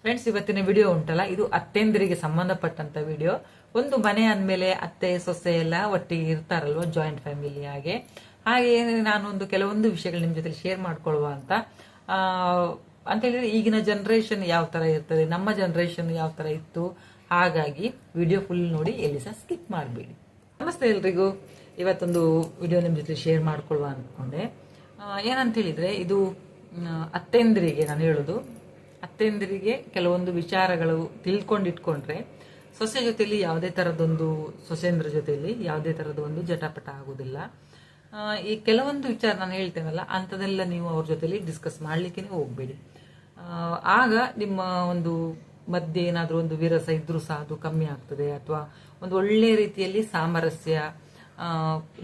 Friends, ಇವತ್ತಿನ video ಉಂಟಲ್ಲ, ಇದು ಅತ್ತೆಂದಿರಿಗೆ ಸಂಬಂಧಪಟ್ಟಂತ ವಿಡಿಯೋ. ಒಂದು ಮನೆ ಅಂದಮೇಲೆ ಅತ್ತೆ ಸೊಸೆ ಎಲ್ಲ ಒಟ್ಟಿಗೆ ಇರ್ತಾರಲ್ವ, ಜಾಯಿಂಟ್ ಫ್ಯಾಮಿಲಿ. ಹಾಗೆ ನಾನೊಂದು ಕೆಲವೊಂದು ವಿಷಯಗಳು ನಿಮ್ ಜೊತೆ ಶೇರ್ ಮಾಡ್ಕೊಳ್ಳುವ ಅಂತ ಹೇಳಿದ್ರೆ, ಈಗಿನ ಜನರೇಷನ್ ಯಾವ ತರ ಇರ್ತದೆ, ನಮ್ಮ ಜನರೇಷನ್ ಯಾವ ತರ ಇತ್ತು. ಹಾಗಾಗಿ ವಿಡಿಯೋ ಫುಲ್ ನೋಡಿ, ಎಲ್ಲಿ ಸಹ ಸ್ಕಿಪ್ ಮಾಡಬೇಡಿ. ನಮಸ್ತೆ ಎಲ್ರಿಗೂ. ಇವತ್ತೊಂದು ವಿಡಿಯೋ ನಿಮ್ ಜೊತೆ ಶೇರ್ ಮಾಡ್ಕೊಳ್ಳುವ ಅಂದ್ಕೊಂಡೆ. ಏನಂತ ಹೇಳಿದ್ರೆ, ಇದು ಅತ್ತೆಂದಿರಿಗೆ ನಾನು ಹೇಳುದು. ಅತ್ತೆಂದಿರಿಗೆ ಕೆಲವೊಂದು ವಿಚಾರಗಳು ತಿಳ್ಕೊಂಡಿಟ್ಕೊಂಡ್ರೆ ಸೊಸೆ ಜೊತೆಲಿ ಯಾವುದೇ ತರದೊಂದು, ಸೊಸೆಂದ್ರ ಜೊತೆಲಿ ಯಾವುದೇ ತರದ ಒಂದು ಜಟಾಪಟ ಆಗುದಿಲ್ಲ. ಈ ಕೆಲವೊಂದು ವಿಚಾರ ನಾನು ಹೇಳ್ತೇನಲ್ಲ, ಅಂಥದೆಲ್ಲ ನೀವು ಅವ್ರ ಜೊತೆಲಿ ಡಿಸ್ಕಸ್ ಮಾಡ್ಲಿಕ್ಕೆ ಹೋಗ್ಬೇಡಿ. ಆಗ ನಿಮ್ಮ ಒಂದು ಮಧ್ಯೆ ಏನಾದ್ರೂ ಒಂದು ವಿರಸ ಇದ್ರೂ ಸಹ ಅದು ಕಮ್ಮಿ ಆಗ್ತದೆ, ಅಥವಾ ಒಂದು ಒಳ್ಳೆ ರೀತಿಯಲ್ಲಿ ಸಾಮರಸ್ಯ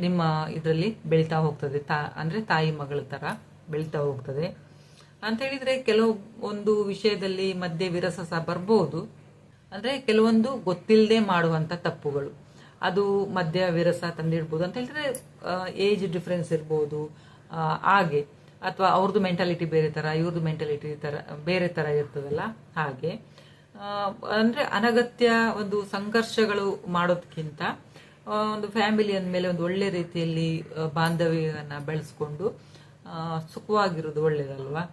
ನಿಮ್ಮ ಇದರಲ್ಲಿ ಬೆಳಿತಾ ಹೋಗ್ತದೆ. ಅಂದ್ರೆ ತಾಯಿ ಮಗಳ ತರ ಬೆಳಿತಾ ಹೋಗ್ತದೆ. ಅಂತ ಹೇಳಿದ್ರೆ, ಕೆಲವೊಂದು ವಿಷಯದಲ್ಲಿ ಮಧ್ಯೆ ವಿರಸ ಸಹ ಬರ್ಬಹುದು. ಅಂದ್ರೆ ಕೆಲವೊಂದು ಗೊತ್ತಿಲ್ಲದೆ ಮಾಡುವಂತ ತಪ್ಪುಗಳು, ಅದು ಮಧ್ಯ ವಿರಸ ತಂದಿಡ್ಬೋದು. ಅಂತ ಹೇಳಿದ್ರೆ ಏಜ್ ಡಿಫ್ರೆನ್ಸ್ ಇರ್ಬೋದು, ಹಾಗೆ ಅಥವಾ ಅವ್ರದ್ದು ಮೆಂಟಾಲಿಟಿ ಬೇರೆ ತರ, ಇವ್ರದ್ದು ಮೆಂಟಾಲಿಟಿ ತರ ಬೇರೆ ತರ ಇರ್ತದಲ್ಲ. ಹಾಗೆ ಅಂದ್ರೆ ಅನಗತ್ಯ ಒಂದು ಸಂಘರ್ಷಗಳು ಮಾಡೋದಕ್ಕಿಂತ ಒಂದು ಫ್ಯಾಮಿಲಿ ಅಂದಮೇಲೆ ಒಂದು ಒಳ್ಳೆ ರೀತಿಯಲ್ಲಿ ಬಾಂಧವ್ಯವನ್ನ ಬೆಳೆಸ್ಕೊಂಡು ಸುಖವಾಗಿರೋದು ಒಳ್ಳೇದಲ್ವಾ.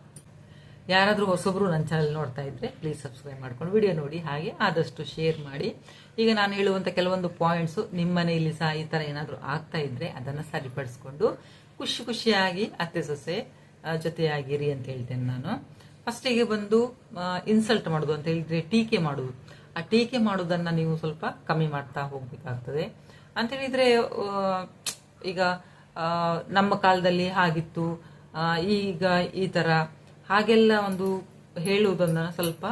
ಯಾರಾದ್ರೂ ಹೊಸಬ್ರು ನನ್ನ ಚಾನಲ್ ನೋಡ್ತಾ ಇದ್ರೆ ಪ್ಲೀಸ್ ಸಬ್ಸ್ಕ್ರೈಬ್ ಮಾಡ್ಕೊಂಡು ವಿಡಿಯೋ ನೋಡಿ, ಹಾಗೆ ಆದಷ್ಟು ಶೇರ್ ಮಾಡಿ. ಈಗ ನಾನು ಹೇಳುವಂತ ಕೆಲವೊಂದು ಪಾಯಿಂಟ್ಸ್ ನಿಮ್ಮ ಮನೆಯಲ್ಲಿ ಸಹ ಈ ತರ ಏನಾದ್ರು ಆಗ್ತಾ ಇದ್ರೆ ಅದನ್ನ ಸರಿಪಡಿಸ್ಕೊಂಡು ಖುಷಿಯಾಗಿ ಅತ್ತೆ ಸೊಸೆ ಜೊತೆಯಾಗಿರಿ ಅಂತ ಹೇಳ್ತೇನೆ ನಾನು. ಫಸ್ಟಿಗೆ ಬಂದು ಇನ್ಸಲ್ಟ್ ಮಾಡೋದು ಅಂತ ಹೇಳಿದ್ರೆ ಟೀಕೆ ಮಾಡುದು. ಆ ಟೀಕೆ ಮಾಡೋದನ್ನ ನೀವು ಸ್ವಲ್ಪ ಕಮ್ಮಿ ಮಾಡ್ತಾ ಹೋಗ್ಬೇಕಾಗ್ತದೆ. ಅಂತ ಹೇಳಿದ್ರೆ ಈಗ ನಮ್ಮ ಕಾಲದಲ್ಲಿ ಹಾಗಿತ್ತು, ಈಗ ಈ ತರ ಹಾಗೆಲ್ಲ ಒಂದು ಹೇಳುವುದನ್ನ ಸ್ವಲ್ಪ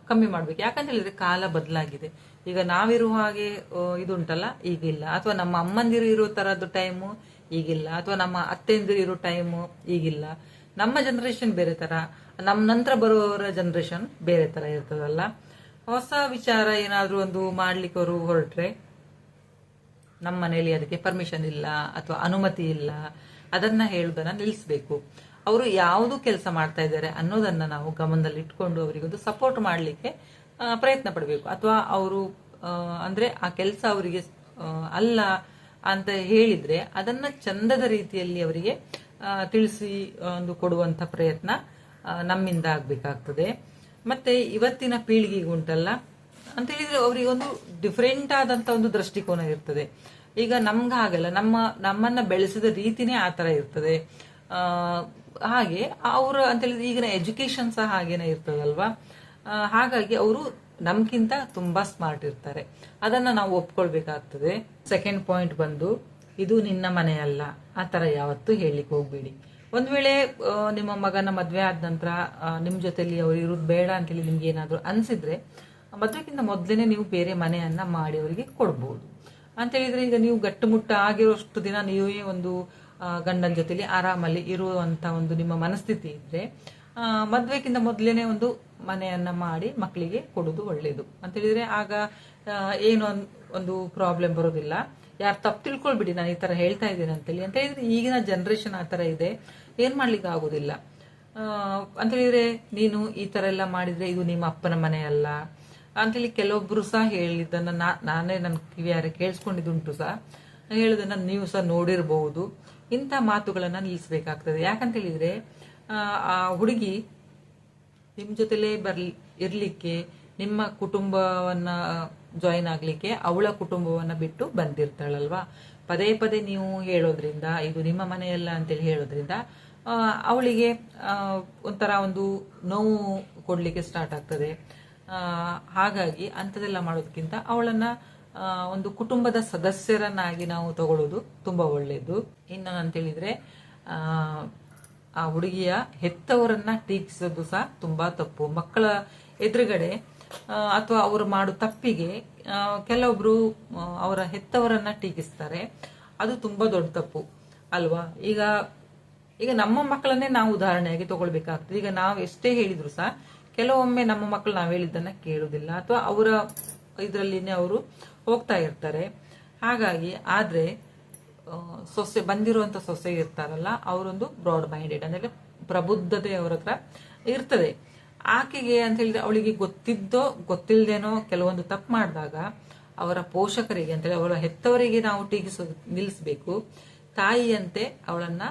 ಕಮ್ಮಿ ಮಾಡ್ಬೇಕು. ಯಾಕಂತ ಹೇಳಿದ್ರೆ ಕಾಲ ಬದಲಾಗಿದೆ. ಈಗ ನಾವಿರುವ ಹಾಗೆ ಇದುಂಟಲ್ಲ ಈಗಿಲ್ಲ, ಅಥವಾ ನಮ್ಮ ಅಮ್ಮಂದಿರು ಇರೋ ತರದ್ದು ಟೈಮು ಈಗಿಲ್ಲ, ಅಥವಾ ನಮ್ಮ ಅತ್ತೆಂದಿರು ಇರೋ ಟೈಮು ಈಗಿಲ್ಲ. ನಮ್ಮ ಜನರೇಷನ್ ಬೇರೆ ತರ, ನಮ್ಮ ನಂತರ ಬರುವವರ ಜನರೇಷನ್ ಬೇರೆ ತರ ಇರ್ತದಲ್ಲ. ಹೊಸ ವಿಚಾರ ಏನಾದ್ರೂ ಒಂದು ಮಾಡ್ಲಿಕ್ಕೆ ಅವರು ಹೊರಟ್ರೆ, ನಮ್ಮ ಮನೆಯಲ್ಲಿ ಅದಕ್ಕೆ ಪರ್ಮಿಷನ್ ಇಲ್ಲ ಅಥವಾ ಅನುಮತಿ ಇಲ್ಲ, ಅದನ್ನ ಹೇಳುದನ್ನ ನಿಲ್ಲಿಸಬೇಕು. ಅವರು ಯಾವುದು ಕೆಲಸ ಮಾಡ್ತಾ ಇದ್ದಾರೆ ಅನ್ನೋದನ್ನ ನಾವು ಗಮನದಲ್ಲಿ ಇಟ್ಕೊಂಡು ಅವರಿಗೊಂದು ಸಪೋರ್ಟ್ ಮಾಡ್ಲಿಕ್ಕೆ ಪ್ರಯತ್ನ ಪಡಬೇಕು. ಅಥವಾ ಅವರು ಅಂದ್ರೆ ಆ ಕೆಲಸ ಅವರಿಗೆ ಅಲ್ಲ ಅಂತ ಹೇಳಿದ್ರೆ ಅದನ್ನ ಚಂದದ ರೀತಿಯಲ್ಲಿ ಅವರಿಗೆ ತಿಳಿಸಿ ಒಂದು ಕೊಡುವಂತ ಪ್ರಯತ್ನ ನಮ್ಮಿಂದ ಆಗ್ಬೇಕಾಗ್ತದೆ. ಮತ್ತೆ ಇವತ್ತಿನ ಪೀಳಿಗೆಗೆ ಉಂಟಲ್ಲ ಅಂತ ಹೇಳಿದ್ರೆ, ಅವರಿಗೆ ಒಂದು ಡಿಫರೆಂಟ್ ಆದಂತ ಒಂದು ದೃಷ್ಟಿಕೋನ ಇರ್ತದೆ. ಈಗ ನಮ್ಗೆ ಹಾಗಲ್ಲ, ನಮ್ಮನ್ನ ಬೆಳೆಸಿದ ರೀತಿನೇ ಆ ತರ ಇರ್ತದೆ. ಹಾಗೆ ಅವರು ಅಂತ ಹೇಳಿದ್ರೆ ಈಗಿನ ಎಜುಕೇಶನ್ ಸಹ ಹಾಗೇನೆ ಇರ್ತದಲ್ವಾ. ಹಾಗಾಗಿ ಅವರು ನಮ್ಗಿಂತ ತುಂಬಾ ಸ್ಮಾರ್ಟ್ ಇರ್ತಾರೆ. ಅದನ್ನ ನಾವು ಒಪ್ಕೊಳ್ಬೇಕಾಗ್ತದೆ. ಸೆಕೆಂಡ್ ಪಾಯಿಂಟ್ ಬಂದು, ಇದು ನಿನ್ನ ಮನೆ ಅಲ್ಲ, ಆ ತರ ಯಾವತ್ತೂ ಹೇಳಲಿಕ್ಕೆ ಹೋಗ್ಬೇಡಿ. ಒಂದ್ ವೇಳೆ ನಿಮ್ಮ ಮಗನ ಮದ್ವೆ ಆದ ನಂತರ ನಿಮ್ ಜೊತೆಲಿ ಅವ್ರು ಇರೋದು ಬೇಡ ಅಂತೇಳಿ ನಿಮ್ಗೆ ಏನಾದ್ರು ಅನ್ಸಿದ್ರೆ, ಮದ್ವೆಗಿಂತ ಮೊದ್ಲೇನೆ ನೀವು ಬೇರೆ ಮನೆಯನ್ನ ಮಾಡಿ ಅವರಿಗೆ ಕೊಡ್ಬಹುದು. ಅಂತ ಹೇಳಿದ್ರೆ, ಈಗ ನೀವು ಗಟ್ಟುಮುಟ್ಟ ಆಗಿರೋಷ್ಟು ದಿನ ನೀವೇ ಒಂದು ಗಂಡನ ಜೊತೆಲಿ ಆರಾಮಲ್ಲಿ ಇರುವಂತ ಒಂದು ನಿಮ್ಮ ಮನಸ್ಥಿತಿ ಇದ್ರೆ, ಮದ್ವೆಗಿಂತ ಮೊದ್ಲೇನೆ ಒಂದು ಮನೆಯನ್ನ ಮಾಡಿ ಮಕ್ಕಳಿಗೆ ಕೊಡುದು ಒಳ್ಳೇದು. ಅಂತ ಹೇಳಿದ್ರೆ ಆಗ ಏನು ಒಂದು ಪ್ರಾಬ್ಲಮ್ ಬರೋದಿಲ್ಲ. ಯಾರು ತಪ್ಪು ತಿಳ್ಕೊಳ್ಬಿಡಿ, ನಾನು ಈ ತರ ಹೇಳ್ತಾ ಇದ್ದೇನೆ ಅಂತೇಳಿ. ಅಂತ ಹೇಳಿದ್ರೆ ಈಗಿನ ಜನರೇಷನ್ ಆ ತರ ಇದೆ, ಏನ್ ಮಾಡ್ಲಿಕ್ಕೆ ಆಗುದಿಲ್ಲ. ಅಂತ ಹೇಳಿದ್ರೆ ನೀನು ಈ ತರ ಎಲ್ಲ ಮಾಡಿದ್ರೆ ಇದು ನಿಮ್ಮ ಅಪ್ಪನ ಮನೆ ಅಲ್ಲ ಅಂತೇಳಿ ಕೆಲವೊಬ್ರು ಸಹ ಹೇಳಿದ್ದನ್ನ ನಾನೇ ನನ್ನ ಕಿವಿಯಾರೆ ಕೇಳಿಸ್ಕೊಂಡಿದ್ದುಂಟು ಸಹ. ಹೇಳುದನ್ನ ನೀವು ಸಹ ನೋಡಿರಬಹುದು. ಇಂಥ ಮಾತುಗಳನ್ನ ನಿಲ್ಲಿಸಬೇಕಾಗ್ತದೆ. ಯಾಕಂತ ಹೇಳಿದ್ರೆ ಆ ಹುಡುಗಿ ನಿಮ್ ಜೊತೆಲೇ ಇರ್ಲಿಕ್ಕೆ, ನಿಮ್ಮ ಕುಟುಂಬವನ್ನ ಜಾಯಿನ್ ಆಗ್ಲಿಕ್ಕೆ ಅವಳ ಕುಟುಂಬವನ್ನ ಬಿಟ್ಟು ಬಂದಿರ್ತಾಳಲ್ವಾ. ಪದೇ ಪದೇ ನೀವು ಹೇಳೋದ್ರಿಂದ, ಇದು ನಿಮ್ಮ ಮನೆಯಲ್ಲ ಅಂತೇಳಿ ಹೇಳೋದ್ರಿಂದ ಅವಳಿಗೆ ಒಂಥರ ಒಂದು ನೋವು ಕೊಡ್ಲಿಕ್ಕೆ ಸ್ಟಾರ್ಟ್ ಆಗ್ತದೆ. ಹಾಗಾಗಿ ಅಂಥದೆಲ್ಲ ಮಾಡೋದಕ್ಕಿಂತ ಅವಳನ್ನ ಒಂದು ಕುಟುಂಬದ ಸದಸ್ಯರನ್ನಾಗಿ ನಾವು ತಗೊಳ್ಳೋದು ತುಂಬಾ ಒಳ್ಳೇದು. ಇನ್ನು ಅಂತ ಹೇಳಿದ್ರೆ ಆ ಹುಡುಗಿಯ ಹೆತ್ತವರನ್ನ ಟೀಕಿಸೋದು ಸಹ ತುಂಬಾ ತಪ್ಪು. ಮಕ್ಕಳ ಎದುರುಗಡೆ ಅಥವಾ ಅವರು ಮಾಡೋ ತಪ್ಪಿಗೆ ಕೆಲವೊಬ್ರು ಅವರ ಹೆತ್ತವರನ್ನ ಟೀಕಿಸ್ತಾರೆ. ಅದು ತುಂಬಾ ದೊಡ್ಡ ತಪ್ಪು ಅಲ್ವಾ. ಈಗ ನಮ್ಮ ಮಕ್ಕಳನ್ನೇ ನಾವು ಉದಾಹರಣೆಯಾಗಿ ತಗೊಳ್ಬೇಕಾಗ್ತದೆ. ಈಗ ನಾವು ಎಷ್ಟೇ ಹೇಳಿದ್ರು ಸಹ ಕೆಲವೊಮ್ಮೆ ನಮ್ಮ ಮಕ್ಕಳು ನಾವು ಹೇಳಿದ್ದನ್ನ ಕೇಳುದಿಲ್ಲ, ಅಥವಾ ಅವರ ಇದರಲ್ಲಿನೇ ಅವರು ಹೋಗ್ತಾ ಇರ್ತಾರೆ. ಹಾಗಾಗಿ ಆದ್ರೆ ಸೊಸೆ ಬಂದಿರುವಂತ ಸೊಸೆ ಇರ್ತಾರಲ್ಲ, ಅವರೊಂದು ಬ್ರಾಡ್ ಮೈಂಡೆಡ್, ಅಂದ್ರೆ ಪ್ರಬುದ್ಧತೆ ಅವ್ರ ಹತ್ರ ಇರ್ತದೆ. ಆಕೆಗೆ ಅಂತ ಹೇಳಿದ್ರೆ ಅವಳಿಗೆ ಗೊತ್ತಿದ್ದೋ ಗೊತ್ತಿಲ್ಲದೇನೋ ಕೆಲವೊಂದು ತಪ್ಪು ಮಾಡಿದಾಗ ಅವರ ಪೋಷಕರಿಗೆ ಅಂತೇಳಿ ಅವರ ಹೆತ್ತವರಿಗೆ ನಾವು ನಿಲ್ಲಿಸಬೇಕು. ತಾಯಿಯಂತೆ ಅವಳನ್ನ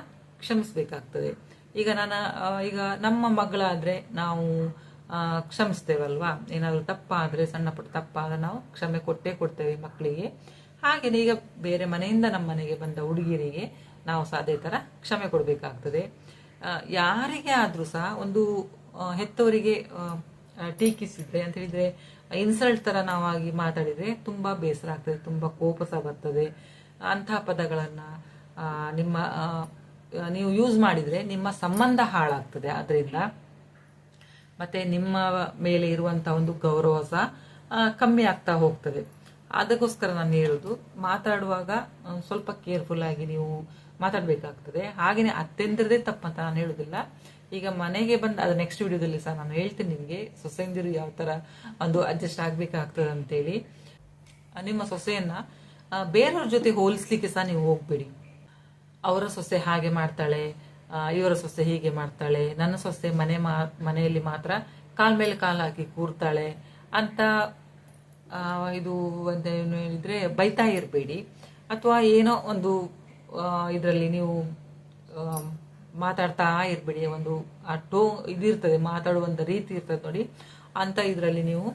ಕ್ಷಮಿಸಬೇಕಾಗ್ತದೆ. ಈಗ ಈಗ ನಮ್ಮ ಮಗಳಾದ್ರೆ ನಾವು ಕ್ಷಮಿಸ್ತೇವಲ್ವಾ. ಏನಾದ್ರು ತಪ್ಪಾದ್ರೆ, ಸಣ್ಣ ಪುಟ್ಟ ತಪ್ಪಾದ್ರೆ ನಾವು ಕ್ಷಮೆ ಕೊಡ್ತೇವೆ ಮಕ್ಕಳಿಗೆ. ಹಾಗೇನೆ ಈಗ ಬೇರೆ ಮನೆಯಿಂದ ನಮ್ಮ ಮನೆಗೆ ಬಂದ ಹುಡುಗಿಯರಿಗೆ ನಾವು ಸಹ ಅದೇ ತರ ಕ್ಷಮೆ ಕೊಡ್ಬೇಕಾಗ್ತದೆ. ಯಾರಿಗೆ ಆದ್ರೂ ಸಹ ಒಂದು ಹೆತ್ತವರಿಗೆ ಟೀಕಿಸಿದ್ರೆ ಅಂತ ಹೇಳಿದ್ರೆ ಇನ್ಸಲ್ಟ್ ತರ ನಾವಾಗಿ ಮಾತಾಡಿದ್ರೆ ತುಂಬಾ ಬೇಸರ ಆಗ್ತದೆ, ತುಂಬಾ ಕೋಪ ಸಹ ಬರ್ತದೆ. ಅಂತಹ ಪದಗಳನ್ನ ನೀವು ಯೂಸ್ ಮಾಡಿದ್ರೆ ನಿಮ್ಮ ಸಂಬಂಧ ಹಾಳಾಗ್ತದೆ. ಅದರಿಂದ ಮತ್ತೆ ನಿಮ್ಮ ಮೇಲೆ ಇರುವಂತಹ ಒಂದು ಗೌರವ ಸಹ ಕಮ್ಮಿ ಆಗ್ತಾ ಹೋಗ್ತದೆ. ಅದಕ್ಕೋಸ್ಕರ ನಾನು ಹೇಳುದು, ಮಾತಾಡುವಾಗ ಸ್ವಲ್ಪ ಕೇರ್ಫುಲ್ ಆಗಿ ನೀವು ಮಾತಾಡ್ಬೇಕಾಗ್ತದೆ. ಹಾಗೇನೆ ಅತ್ತೆಂದ್ರದೇ ತಪ್ಪಂತ ನಾನು ಹೇಳುದಿಲ್ಲ. ಈಗ ಮನೆಗೆ ಬಂದ ಅದು ನೆಕ್ಸ್ಟ್ ವಿಡಿಯೋದಲ್ಲಿ ಸಹ ನಾನು ಹೇಳ್ತೀನಿ ನಿಮ್ಗೆ ಸೊಸೆಂದಿರು ಯಾವ ತರ ಒಂದು ಅಡ್ಜಸ್ಟ್ ಆಗ್ಬೇಕಾಗ್ತದೆ ಅಂತೇಳಿ. ನಿಮ್ಮ ಸೊಸೆಯನ್ನ ಬೇರೆಯವ್ರ ಜೊತೆ ಹೋಲಿಸ್ಲಿಕ್ಕೆ ಸಹ ನೀವು ಹೋಗ್ಬೇಡಿ. ಅವರ ಸೊಸೆ ಹಾಗೆ ಮಾಡ್ತಾಳೆ, ಇವರ ಸೊಸೆ ಹೀಗೆ ಮಾಡ್ತಾಳೆ, ನನ್ನ ಸೊಸೆ ಮನೆಯಲ್ಲಿ ಮಾತ್ರ ಕಾಲ್ ಮೇಲೆ ಕಾಲ್ ಹಾಕಿ ಕೂರ್ತಾಳೆ ಅಂತ ಇದು ಏನು ಹೇಳಿದ್ರೆ ಬೈತಾ ಇರಬೇಡಿ. ಅಥವಾ ಏನೋ ಒಂದು ಇದರಲ್ಲಿ ನೀವು ಮಾತಾಡ್ತಾ ಇರ್ಬೇಡಿ. ಒಂದು ಆ ಇದಿರ್ತದೆ, ಮಾತಾಡುವಂತ ರೀತಿ ಇರ್ತದೆ ನೋಡಿ, ಅಂತ ಇದರಲ್ಲಿ ನೀವು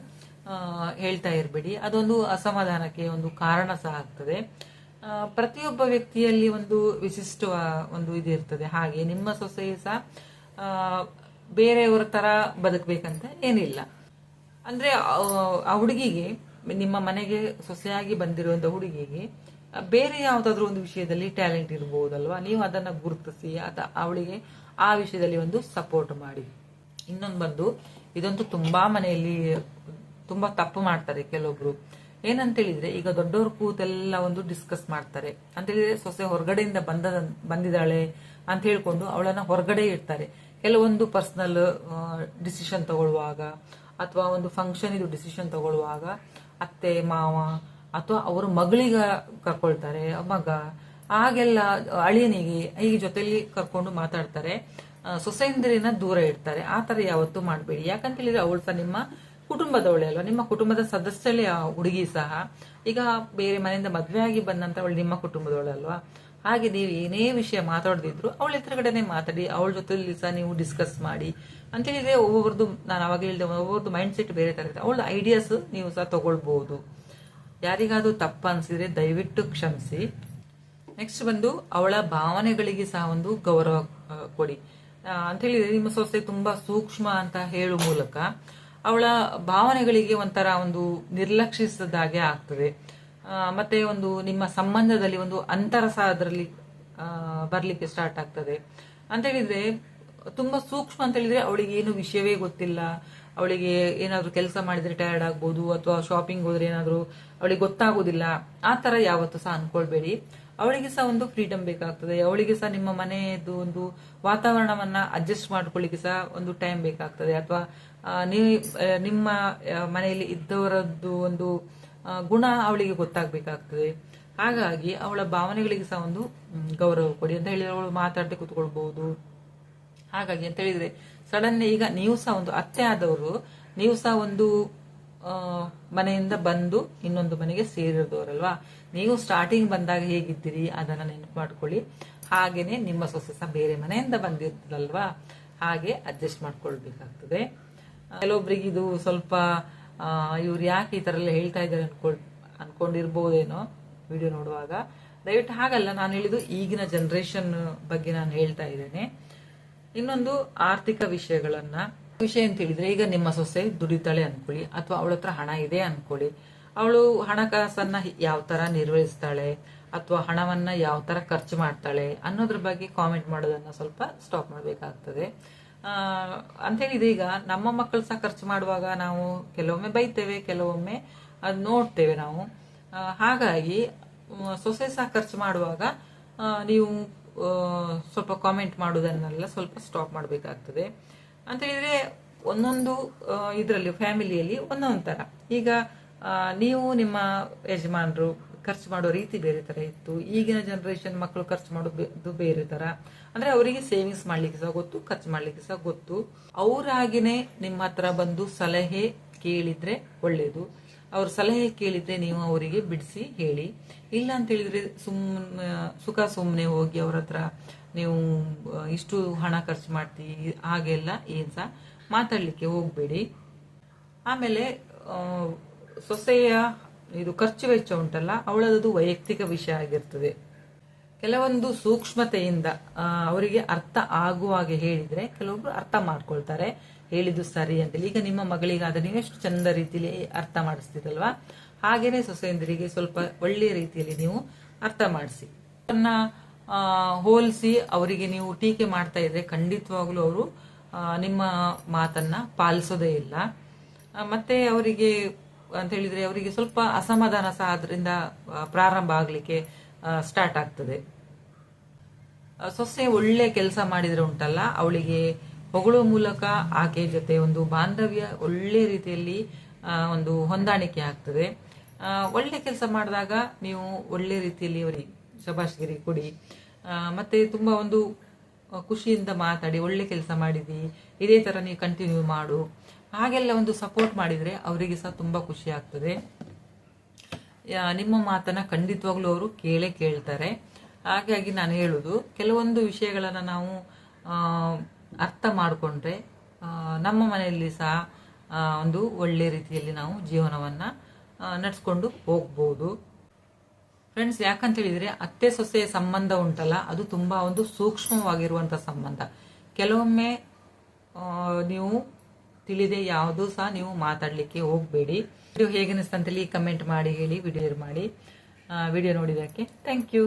ಹೇಳ್ತಾ ಇರ್ಬೇಡಿ. ಅದೊಂದು ಅಸಮಾಧಾನಕ್ಕೆ ಒಂದು ಕಾರಣ ಸಹ ಆಗ್ತದೆ. ಪ್ರತಿಯೊಬ್ಬ ವ್ಯಕ್ತಿಯಲ್ಲಿ ಒಂದು ವಿಶಿಷ್ಟ ಒಂದು ಇದಿರ್ತದೆ. ಹಾಗೆ ನಿಮ್ಮ ಸೊಸೆ ಸಹ ಬೇರೆಯವರ ತರ ಬದುಕಬೇಕಂತ ಏನಿಲ್ಲ. ಅಂದ್ರೆ ಆ ಹುಡುಗಿಗೆ, ನಿಮ್ಮ ಮನೆಗೆ ಸೊಸೆಯಾಗಿ ಬಂದಿರುವಂತ ಹುಡುಗಿಗೆ ಬೇರೆ ಯಾವ್ದಾದ್ರು ಒಂದು ವಿಷಯದಲ್ಲಿ ಟ್ಯಾಲೆಂಟ್ ಇರಬಹುದಲ್ವಾ. ನೀವು ಅದನ್ನ ಗುರುತಿಸಿ ಅವಳಿಗೆ ಆ ವಿಷಯದಲ್ಲಿ ಒಂದು ಸಪೋರ್ಟ್ ಮಾಡಿ. ಇನ್ನೊಂದು ಬಂದು, ಇದಂತೂ ತುಂಬಾ ಮನೆಯಲ್ಲಿ ತುಂಬಾ ತಪ್ಪು ಮಾಡ್ತಾರೆ ಕೆಲವೊಬ್ರು. ಏನಂತೇಳಿದ್ರೆ ಈಗ ದೊಡ್ಡವರು ಕೂತೆಲ್ಲ ಒಂದು ಡಿಸ್ಕಸ್ ಮಾಡ್ತಾರೆ ಅಂತೇಳಿದ್ರೆ ಸೊಸೆ ಹೊರಗಡೆಯಿಂದ ಬಂದಿದ್ದಾಳೆ ಅಂತ ಹೇಳ್ಕೊಂಡು ಅವಳನ್ನ ಹೊರಗಡೆ ಇಡ್ತಾರೆ. ಕೆಲವೊಂದು ಪರ್ಸನಲ್ ಡಿಸಿಷನ್ ತಗೊಳ್ಳುವಾಗ ಅಥವಾ ಒಂದು ಫಂಕ್ಷನ್ ಇದು ಡಿಸಿಷನ್ ತಗೊಳ್ಳುವಾಗ ಅತ್ತೆ ಮಾವ ಅಥವಾ ಅವ್ರ ಮಗಳಿಗ ಕರ್ಕೊಳ್ತಾರೆ, ಮಗ ಹಾಗೆಲ್ಲ ಅಳಿಯನಿಗೆ ಈ ಜೊತೆಲಿ ಕರ್ಕೊಂಡು ಮಾತಾಡ್ತಾರೆ. ಸೊಸೆಂದಿರನ್ನ ದೂರ ಇಡ್ತಾರೆ. ಆ ತರ ಯಾವತ್ತೂ ಮಾಡಬೇಡಿ. ಯಾಕಂತ ಹೇಳಿದ್ರೆ ಅವಳು ಸಹ ನಿಮ್ಮ ಕುಟುಂಬದವಳೆ ಅಲ್ವಾ, ನಿಮ್ಮ ಕುಟುಂಬದ ಸದಸ್ಯಳೆ. ಆ ಹುಡುಗಿ ಸಹ ಈಗ ಬೇರೆ ಮನೆಯಿಂದ ಮದ್ವೆ ಆಗಿ ಬಂದಂತ ಅವಳು ನಿಮ್ಮ ಕುಟುಂಬದವಳಲ್ವಾ. ಹಾಗೆ ನೀವು ಏನೇ ವಿಷಯ ಮಾತಾಡದಿದ್ರು ಅವಳ ಎದುರುಗಡೆನೆ ಮಾತಾಡಿ, ಅವಳ ಜೊತೆಲಿ ಸಹ ನೀವು ಡಿಸ್ಕಸ್ ಮಾಡಿ ಅಂತ ಹೇಳಿದ್ರೆ ಒಬ್ಬೊಬ್ರದ್ದು, ನಾನು ಅವಾಗ ಹೇಳಿದೆ, ಒಬ್ಬೊಬ್ರದ್ದು ಮೈಂಡ್ ಸೆಟ್ ಬೇರೆ ತರ ಇರುತ್ತೆ. ಅವಳ ಐಡಿಯಾಸ್ ನೀವು ಸಹ ತಗೊಳ್ಬಹುದು. ಯಾರಿಗಾದ್ರೂ ತಪ್ಪ ಅನ್ಸಿದ್ರೆ ದಯವಿಟ್ಟು ಕ್ಷಮಿಸಿ. ನೆಕ್ಸ್ಟ್ ಬಂದು ಅವಳ ಭಾವನೆಗಳಿಗೆ ಸಹ ಒಂದು ಗೌರವ ಕೊಡಿ ಅಂತ ಹೇಳಿದ್ರೆ, ನಿಮ್ಮ ಸೊಸೆ ತುಂಬಾ ಸೂಕ್ಷ್ಮ ಅಂತ ಹೇಳುವ ಮೂಲಕ ಅವಳ ಭಾವನೆಗಳಿಗೆ ಒಂಥರ ಒಂದು ನಿರ್ಲಕ್ಷಿಸದಾಗೆ ಆಗ್ತದೆ. ಮತ್ತೆ ಒಂದು ನಿಮ್ಮ ಸಂಬಂಧದಲ್ಲಿ ಒಂದು ಅಂತರ ಸಹ ಅದರಲ್ಲಿ ಬರ್ಲಿಕ್ಕೆ ಸ್ಟಾರ್ಟ್ ಆಗ್ತದೆ. ಅಂತ ಹೇಳಿದ್ರೆ ತುಂಬಾ ಸೂಕ್ಷ್ಮ ಅಂತ ಹೇಳಿದ್ರೆ ಅವಳಿಗೆ ಏನು ವಿಷಯವೇ ಗೊತ್ತಿಲ್ಲ, ಅವಳಿಗೆ ಏನಾದ್ರು ಕೆಲಸ ಮಾಡಿದ್ರೆ ಟಯರ್ಡ್ ಆಗ್ಬೋದು, ಅಥವಾ ಶಾಪಿಂಗ್ ಹೋದ್ರೆ ಏನಾದ್ರು ಅವಳಿಗೆ ಗೊತ್ತಾಗೋದಿಲ್ಲ. ಆ ತರ ಯಾವತ್ತೂ ಸಹ ಅನ್ಕೊಳ್ಬೇಡಿ. ಅವಳಿಗೆ ಸಹ ಒಂದು ಫ್ರೀಡಮ್ ಬೇಕಾಗ್ತದೆ. ಅವಳಿಗೆ ಸಹ ನಿಮ್ಮ ಮನೆಯದು ಒಂದು ವಾತಾವರಣವನ್ನ ಅಡ್ಜಸ್ಟ್ ಮಾಡ್ಕೊಳ್ಳಿಕ್ಕೆ ಸಹ ಒಂದು ಟೈಮ್ ಬೇಕಾಗ್ತದೆ. ಅಥವಾ ನಿಮ್ಮ ಮನೆಯಲ್ಲಿ ಇದ್ದವರದ್ದು ಒಂದು ಗುಣ ಅವಳಿಗೆ ಗೊತ್ತಾಗ್ಬೇಕಾಗ್ತದೆ. ಹಾಗಾಗಿ ಅವಳ ಭಾವನೆಗಳಿಗೆ ಸಹ ಒಂದು ಗೌರವ ಕೊಡಿ ಅಂತ ಹೇಳಿದ್ರೆ ಅವಳು ಮಾತಾಡದೆ ಕೂತ್ಕೊಳ್ಬಹುದು. ಹಾಗಾಗಿ ಅಂತ ಹೇಳಿದ್ರೆ ಸಡನ್ ಈಗ ನೀವು ಸಹ ಒಂದು ಅತ್ತೆ ಆದವರು, ನೀವು ಸಹ ಒಂದು ಮನೆಯಿಂದ ಬಂದು ಇನ್ನೊಂದು ಮನೆಗೆ ಸೇರಿದವರಲ್ವಾ. ನೀವು ಸ್ಟಾರ್ಟಿಂಗ್ ಬಂದಾಗ ಹೇಗಿದ್ದೀರಿ ಅದನ್ನ ನೆನಪು ಮಾಡ್ಕೊಳ್ಳಿ. ಹಾಗೇನೆ ನಿಮ್ಮ ಸೊಸೆ ಸಹ ಬೇರೆ ಮನೆಯಿಂದ ಬಂದಿರ್ತದಲ್ವಾ, ಹಾಗೆ ಅಡ್ಜಸ್ಟ್ ಮಾಡ್ಕೊಳ್ಬೇಕಾಗ್ತದೆ. ಕೆಲವೊಬ್ರಿಗೆ ಇದು ಸ್ವಲ್ಪ ಇವ್ರು ಯಾಕೆ ಈ ತರ ಎಲ್ಲ ಹೇಳ್ತಾ ಇದ್ದಾರೆ ಅನ್ಕೊಂಡಿರ್ಬೋದೇನೋ ವಿಡಿಯೋ ನೋಡುವಾಗ. ದಯವಿಟ್ಟು ಹಾಗಲ್ಲ, ನಾನು ಹೇಳಿದ್ದು ಈಗಿನ ಜನರೇಷನ್ ಬಗ್ಗೆ ನಾನು ಹೇಳ್ತಾ ಇದ್ದೇನೆ. ಇನ್ನೊಂದು ಆರ್ಥಿಕ ವಿಷಯ ಅಂತ ಹೇಳಿದ್ರೆ, ಈಗ ನಿಮ್ಮ ಸೊಸೆ ದುಡಿತಾಳೆ ಅನ್ಕೊಳ್ಳಿ, ಅಥವಾ ಅವಳ ಹತ್ರ ಹಣ ಇದೆ ಅನ್ಕೊಳ್ಳಿ. ಅವಳು ಹಣಕಾಸನ್ನ ಯಾವ ತರ ನಿರ್ವಹಿಸ್ತಾಳೆ ಅಥವಾ ಹಣವನ್ನ ಯಾವ ತರ ಖರ್ಚು ಮಾಡ್ತಾಳೆ ಅನ್ನೋದ್ರ ಬಗ್ಗೆ ಕಾಮೆಂಟ್ ಮಾಡೋದನ್ನ ಸ್ವಲ್ಪ ಸ್ಟಾಪ್ ಮಾಡ್ಬೇಕಾಗ್ತದೆ. ಅಂತೇಳಿದ್ರೆ ಈಗ ನಮ್ಮ ಮಕ್ಕಳು ಸಹ ಖರ್ಚು ಮಾಡುವಾಗ ನಾವು ಕೆಲವೊಮ್ಮೆ ಬೈತೇವೆ, ಕೆಲವೊಮ್ಮೆ ಅದು ನೋಡ್ತೇವೆ ನಾವು. ಹಾಗಾಗಿ ಸೊಸೆ ಸಹ ಖರ್ಚು ಮಾಡುವಾಗ ನೀವು ಸ್ವಲ್ಪ ಕಾಮೆಂಟ್ ಮಾಡೋದನ್ನೆಲ್ಲ ಸ್ವಲ್ಪ ಸ್ಟಾಪ್ ಮಾಡಬೇಕಾಗ್ತದೆ. ಅಂತ ಹೇಳಿದ್ರೆ ಒಂದೊಂದು ಇದರಲ್ಲಿ ಫ್ಯಾಮಿಲಿಯಲ್ಲಿ ಒಂದೊಂದು ತರ. ಈಗ ನೀವು ನಿಮ್ಮ ಯಜಮಾನರು ಖರ್ಚು ಮಾಡೋ ರೀತಿ ಬೇರೆ ತರ ಇತ್ತು. ಈಗಿನ ಜನರೇಷನ್ ಮಕ್ಕಳು ಖರ್ಚು ಮಾಡೋದು ಬೇರೆ ತರ. ಅಂದ್ರೆ ಅವರಿಗೆ ಸೇವಿಂಗ್ಸ್ ಮಾಡ್ಲಿಕ್ಕೆ ಸಹ ಗೊತ್ತು, ಖರ್ಚು ಮಾಡ್ಲಿಕ್ಕೆ ಸಹ ಗೊತ್ತು. ಅವರಾಗಿನೇ ನಿಮ್ಮ ಹತ್ರ ಬಂದು ಸಲಹೆ ಕೇಳಿದ್ರೆ ಒಳ್ಳೇದು. ಅವ್ರ ಸಲಹೆ ಕೇಳಿದ್ರೆ ನೀವು ಅವರಿಗೆ ಬಿಡಿಸಿ ಹೇಳಿ. ಇಲ್ಲ ಅಂತ ಹೇಳಿದ್ರೆ ಸುಮ್ಮನೆ ಹೋಗಿ ಅವ್ರ ಹತ್ರ ನೀವು ಇಷ್ಟು ಹಣ ಖರ್ಚು ಮಾಡ್ತೀವಿ ಹಾಗೆಲ್ಲ ಏನ್ ಸಹ ಮಾತಾಡ್ಲಿಕ್ಕೆ ಹೋಗ್ಬೇಡಿ. ಆಮೇಲೆ ಸೊಸೆಯ ಇದು ಖರ್ಚು ವೆಚ್ಚ ಉಂಟಲ್ಲ, ಅವಳದು ವೈಯಕ್ತಿಕ ವಿಷಯ ಆಗಿರ್ತದೆ. ಕೆಲವೊಂದು ಸೂಕ್ಷ್ಮತೆಯಿಂದ ಅವರಿಗೆ ಅರ್ಥ ಆಗುವಾಗೆ ಹೇಳಿದ್ರೆ ಕೆಲವೊಬ್ರು ಅರ್ಥ ಮಾಡ್ಕೊಳ್ತಾರೆ, ಹೇಳಿದ್ದು ಸರಿ ಅಂತೇಳಿ. ಈಗ ನಿಮ್ಮ ಮಗಳಿಗಾದ್ರೆ ನೀವೆಷ್ಟು ಚಂದ ರೀತಿಯಲ್ಲಿ ಅರ್ಥ ಮಾಡಿಸ್ತೀರಲ್ವಾ, ಹಾಗೇನೆ ಸೊಸೆಯಂದಿರಿಗೆ ಸ್ವಲ್ಪ ಒಳ್ಳೆಯ ರೀತಿಯಲ್ಲಿ ನೀವು ಅರ್ಥ ಮಾಡಿಸಿ. ಅದನ್ನ ಹೋಲಿಸಿ ಅವರಿಗೆ ನೀವು ಟೀಕೆ ಮಾಡ್ತಾ ಇದ್ರೆ ಖಂಡಿತವಾಗ್ಲೂ ಅವರು ನಿಮ್ಮ ಮಾತನ್ನ ಪಾಲಿಸೋದೇ ಇಲ್ಲ. ಮತ್ತೆ ಅವರಿಗೆ ಅಂತ ಹೇಳಿದ್ರೆ ಅವರಿಗೆ ಸ್ವಲ್ಪ ಅಸಮಾಧಾನ ಸಹ ಅದರಿಂದ ಪ್ರಾರಂಭ ಆಗ್ಲಿಕ್ಕೆ ಸ್ಟಾರ್ಟ್ ಆಗ್ತದೆ. ಸೊಸೆ ಒಳ್ಳೆ ಕೆಲಸ ಮಾಡಿದ್ರೆ ಉಂಟಲ್ಲ, ಅವಳಿಗೆ ಹೊಗಳುವ ಮೂಲಕ ಆಕೆ ಜೊತೆ ಒಂದು ಬಾಂಧವ್ಯ ಒಳ್ಳೆ ರೀತಿಯಲ್ಲಿ ಒಂದು ಹೊಂದಾಣಿಕೆ ಆಗ್ತದೆ. ಒಳ್ಳೆ ಕೆಲಸ ಮಾಡಿದಾಗ ನೀವು ಒಳ್ಳೆ ರೀತಿಯಲ್ಲಿ ಅವರಿಗೆ ಶಬಾಷ್ಗಿರಿ ಕೊಡಿ, ಮತ್ತೆ ತುಂಬಾ ಒಂದು ಖುಷಿಯಿಂದ ಮಾತಾಡಿ, ಒಳ್ಳೆ ಕೆಲಸ ಮಾಡಿದಿ, ಇದೇ ತರ ನೀವು ಕಂಟಿನ್ಯೂ ಮಾಡು, ಹಾಗೆಲ್ಲ ಒಂದು ಸಪೋರ್ಟ್ ಮಾಡಿದ್ರೆ ಅವರಿಗೆ ಸಹ ತುಂಬಾ ಖುಷಿ ಆಗ್ತದೆ. ನಿಮ್ಮ ಮಾತನ್ನ ಖಂಡಿತವಾಗ್ಲೂ ಅವರು ಕೇಳ್ತಾರೆ. ಹಾಗಾಗಿ ನಾನು ಹೇಳುದು, ಕೆಲವೊಂದು ವಿಷಯಗಳನ್ನ ನಾವು ಅರ್ಥ ಮಾಡಿಕೊಂಡ್ರೆ ನಮ್ಮ ಮನೆಯಲ್ಲಿ ಸಹ ಒಂದು ಒಳ್ಳೆ ರೀತಿಯಲ್ಲಿ ನಾವು ಜೀವನವನ್ನ ನಡೆಸ್ಕೊಂಡು ಹೋಗ್ಬೋದು. ಫ್ರೆಂಡ್ಸ್, ಯಾಕಂತ ಹೇಳಿದ್ರೆ ಅತ್ತೆ ಸೊಸೆಯ ಸಂಬಂಧ ಉಂಟಲ್ಲ, ಅದು ತುಂಬಾ ಒಂದು ಸೂಕ್ಷ್ಮವಾಗಿರುವಂತಹ ಸಂಬಂಧ. ಕೆಲವೊಮ್ಮೆ ನೀವು ತಿಳಿದೆ ಯಾವುದು ಸಹ ನೀವು ಮಾತಾಡ್ಲಿಕ್ಕೆ ಹೋಗ್ಬೇಡಿ. ವಿಡಿಯೋ ಹೇಗೆ ಅನಿಸ್ತಂತೇಳಿ ಕಮೆಂಟ್ ಮಾಡಿ ಹೇಳಿ, ವಿಡಿಯೋ ಮಾಡಿ. ವಿಡಿಯೋ ನೋಡಿದಕ್ಕೆ ಥ್ಯಾಂಕ್ ಯು.